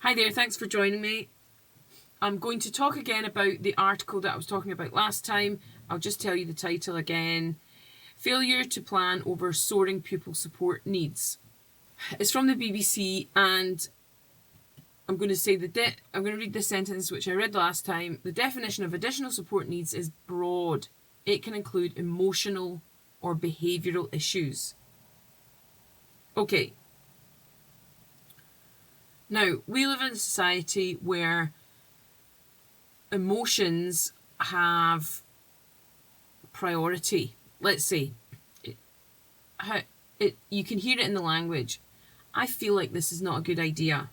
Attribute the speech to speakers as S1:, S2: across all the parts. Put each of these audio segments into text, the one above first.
S1: Hi there, thanks for joining me. I'm going to talk again about the article that I was talking about last time. I'll just tell you the title again. Failure to plan over soaring pupil support needs. It's from the BBC, and I'm going to say I'm going to read this sentence which I read last time. The definition of additional support needs is broad. It can include emotional or behavioural issues. Okay. Now, we live in a society where emotions have priority. Let's say, you can hear it in the language. I feel like this is not a good idea.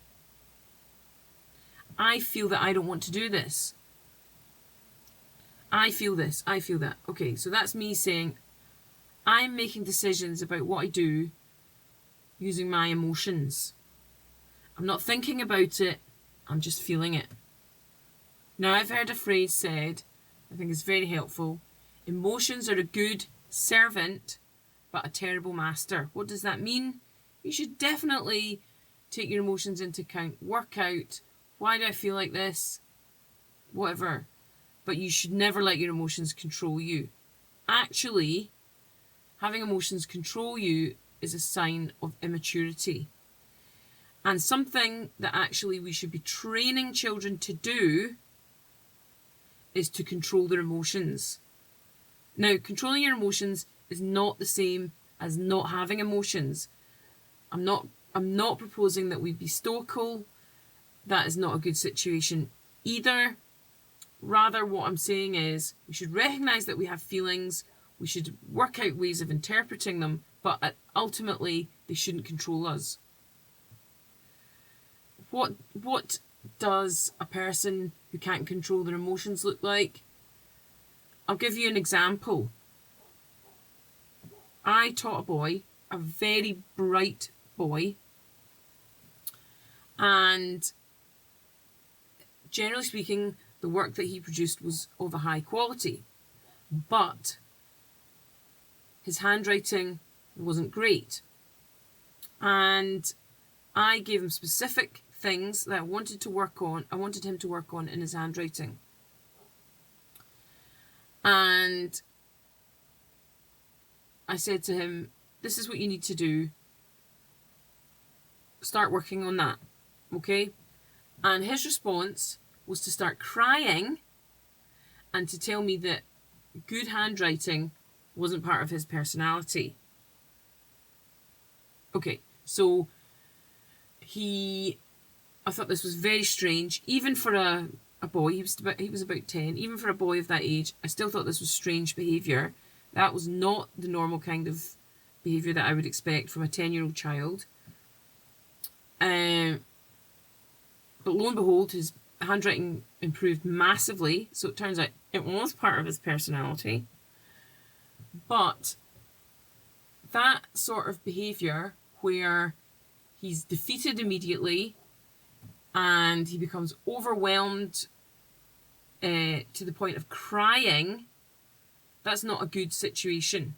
S1: I feel that I don't want to do this. I feel this, I feel that. Okay, so that's me saying I'm making decisions about what I do using my emotions. I'm not thinking about it, I'm just feeling it. Now, I've heard a phrase said, I think it's very helpful. Emotions are a good servant, but a terrible master. What does that mean? You should definitely take your emotions into account, work out, why do I feel like this? Whatever. But you should never let your emotions control you. Actually, having emotions control you is a sign of immaturity. And something that actually we should be training children to do is to control their emotions. Now, controlling your emotions is not the same as not having emotions. I'm not proposing that we be stoical. That is not a good situation either. Rather, what I'm saying is we should recognise that we have feelings. We should work out ways of interpreting them, but ultimately they shouldn't control us. What does a person who can't control their emotions look like? I'll give you an example. I taught a boy, a very bright boy, and generally speaking, the work that he produced was of a high quality, but his handwriting wasn't great. And I gave him specific things that I wanted him to work on in his handwriting. And I said to him, this is what you need to do. Start working on that, okay? And his response was to start crying and to tell me that good handwriting wasn't part of his personality. Okay, so I thought this was very strange, even for a boy. He was about 10. Even for a boy of that age, I still thought this was strange behaviour. That was not the normal kind of behaviour that I would expect from a 10-year-old child. But lo and behold, his handwriting improved massively. So it turns out it was part of his personality. But that sort of behaviour where he's defeated immediately and he becomes overwhelmed to the point of crying, that's not a good situation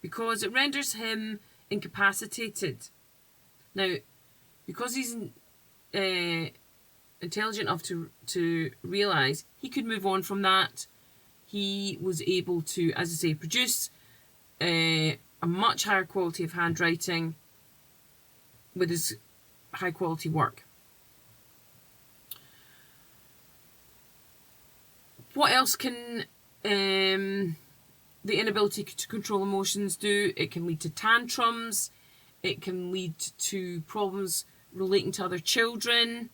S1: because it renders him incapacitated. Now, because he's intelligent enough to realise he could move on from that, he was able to, as I say, produce a much higher quality of handwriting with his high quality work. What else can the inability to control emotions do? It can lead to tantrums. It can lead to problems relating to other children.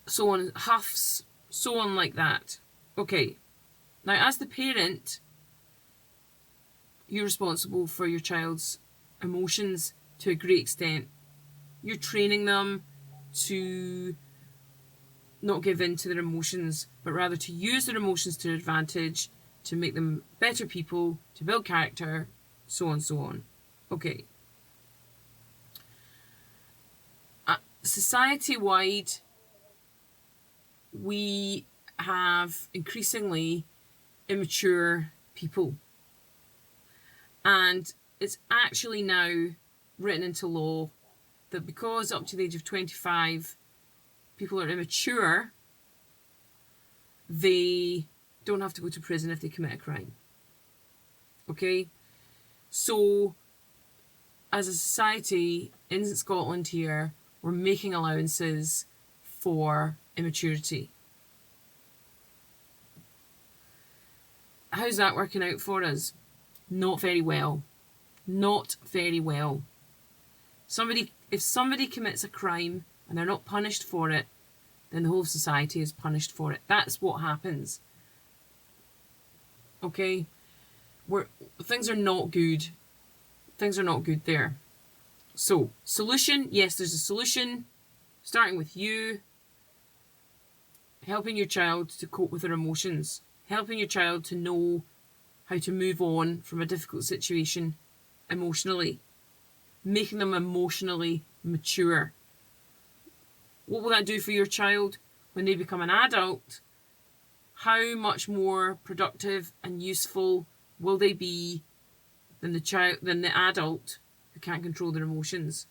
S1: So on, huffs, so on like that. Okay. Now, as the parent, you're responsible for your child's emotions to a great extent. You're training them to not give in to their emotions, but rather to use their emotions to their advantage, to make them better people, to build character, so on, so on. Okay. Society-wide, we have increasingly immature people. And it's actually now written into law that because up to the age of 25 people are immature, they don't have to go to prison if they commit a crime. Okay? So, as a society in Scotland here, we're making allowances for immaturity. How's that working out for us? Not very well. Not very well. If somebody commits a crime and they're not punished for it, then the whole society is punished for it. That's what happens. Okay? Things are not good. Things are not good there. So, solution, yes, there's a solution, starting with you, helping your child to cope with their emotions, helping your child to know how to move on from a difficult situation emotionally, making them emotionally mature. What will that do for your child when they become an adult? How much more productive and useful will they be than the adult who can't control their emotions?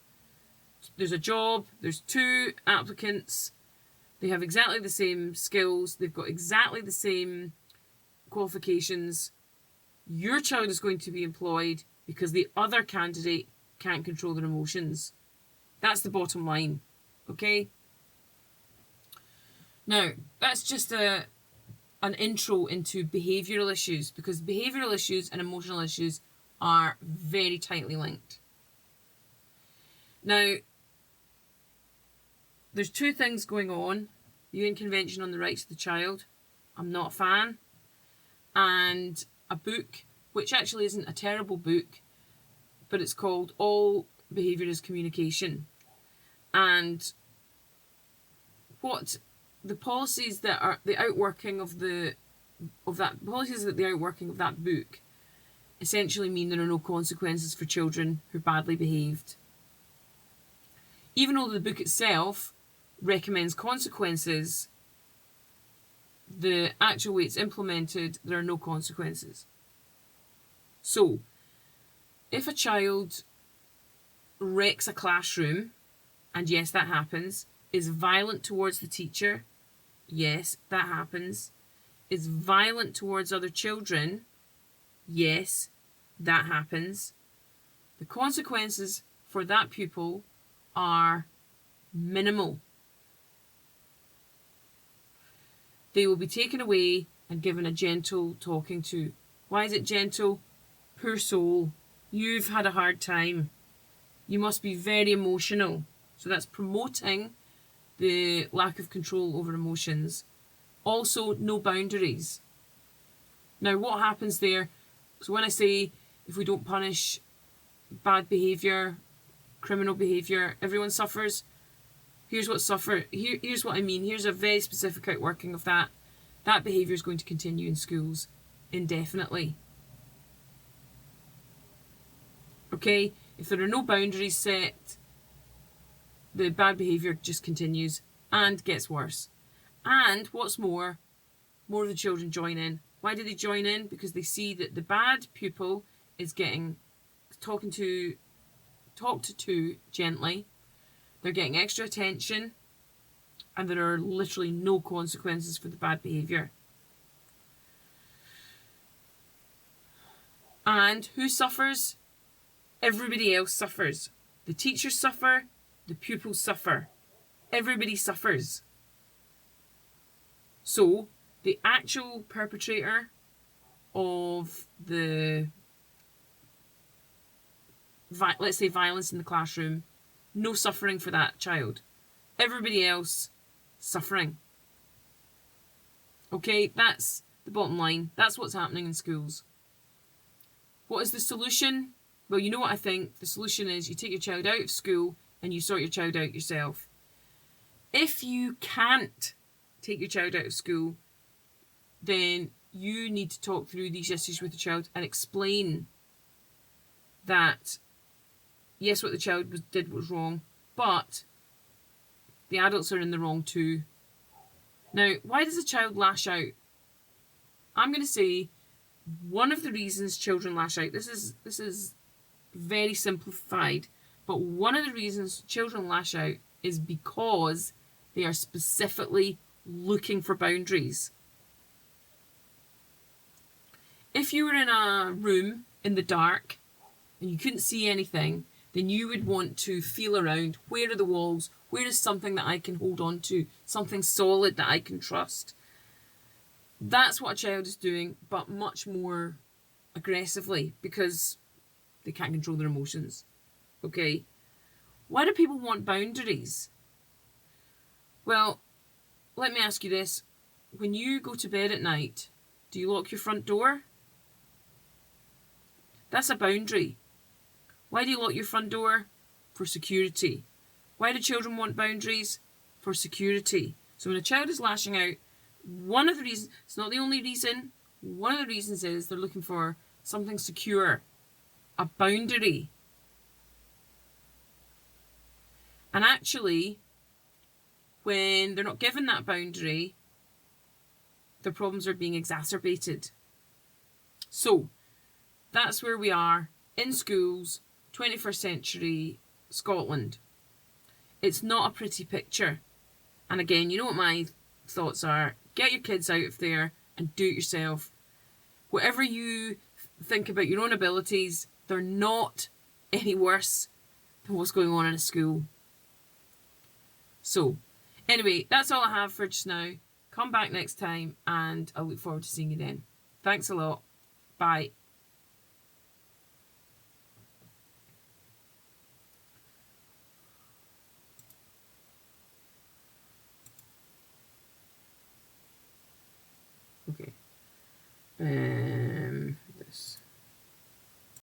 S1: There's a job, there's 2 applicants, they have exactly the same skills, they've got exactly the same qualifications. Your child is going to be employed because the other candidate can't control their emotions. That's the bottom line. Okay? Now, that's just an intro into behavioural issues, because behavioural issues and emotional issues are very tightly linked. Now, there's 2 things going on. The UN Convention on the Rights of the Child, I'm not a fan, and a book, which actually isn't a terrible book, but it's called All Behaviour is Communication. And what the policies that are the outworking of that book essentially mean there are no consequences for children who are badly behaved. Even though the book itself recommends consequences, the actual way it's implemented, there are no consequences. So, if a child wrecks a classroom, and yes, that happens, is violent towards the teacher, yes, that happens, is violent towards other children, yes, that happens, the consequences for that pupil are minimal. They will be taken away and given a gentle talking to. Why is it gentle? Poor soul, you've had a hard time. You must be very emotional. So that's promoting the lack of control over emotions. Also, no boundaries. Now, what happens there? So when I say if we don't punish bad behaviour, criminal behaviour, everyone suffers. Here's what here's what I mean. Here's a very specific outworking of that. That behaviour is going to continue in schools indefinitely. Okay? If there are no boundaries set, the bad behaviour just continues and gets worse. And what's more of the children join in. Why do they join in? Because they see that the bad pupil is getting talked to gently. They're getting extra attention, and there are literally no consequences for the bad behaviour. And who suffers? Everybody else suffers. The teachers suffer, the pupils suffer. Everybody suffers. So, the actual perpetrator of the, let's say, violence in the classroom, no suffering for that child. Everybody else suffering. Okay, that's the bottom line. That's what's happening in schools. What is the solution? Well, you know what I think. The solution is you take your child out of school and you sort your child out yourself. If you can't take your child out of school, then you need to talk through these issues with the child and explain that, yes, what the child did was wrong, but the adults are in the wrong too. Now, why does a child lash out? I'm going to say one of the reasons children lash out, this is very simplified, But one of the reasons children lash out is because they are specifically looking for boundaries. If you were in a room in the dark and you couldn't see anything, then you would want to feel around. Where are the walls? Where is something that I can hold on to? Something solid that I can trust? That's what a child is doing, but much more aggressively because they can't control their emotions. Okay? Why do people want boundaries? Well, let me ask you this. When you go to bed at night, do you lock your front door? That's a boundary. Why do you lock your front door? For security. Why do children want boundaries? For security. So when a child is lashing out, one of the reasons, it's not the only reason, one of the reasons is they're looking for something secure, a boundary. And actually, when they're not given that boundary, their problems are being exacerbated. So, that's where we are in schools, 21st century Scotland. It's not a pretty picture. And again, you know what my thoughts are. Get your kids out of there and do it yourself. Whatever you think about your own abilities, they're not any worse than what's going on in a school. So, anyway, that's all I have for just now. Come back next time and I look forward to seeing you then. Thanks a lot. Bye. Okay.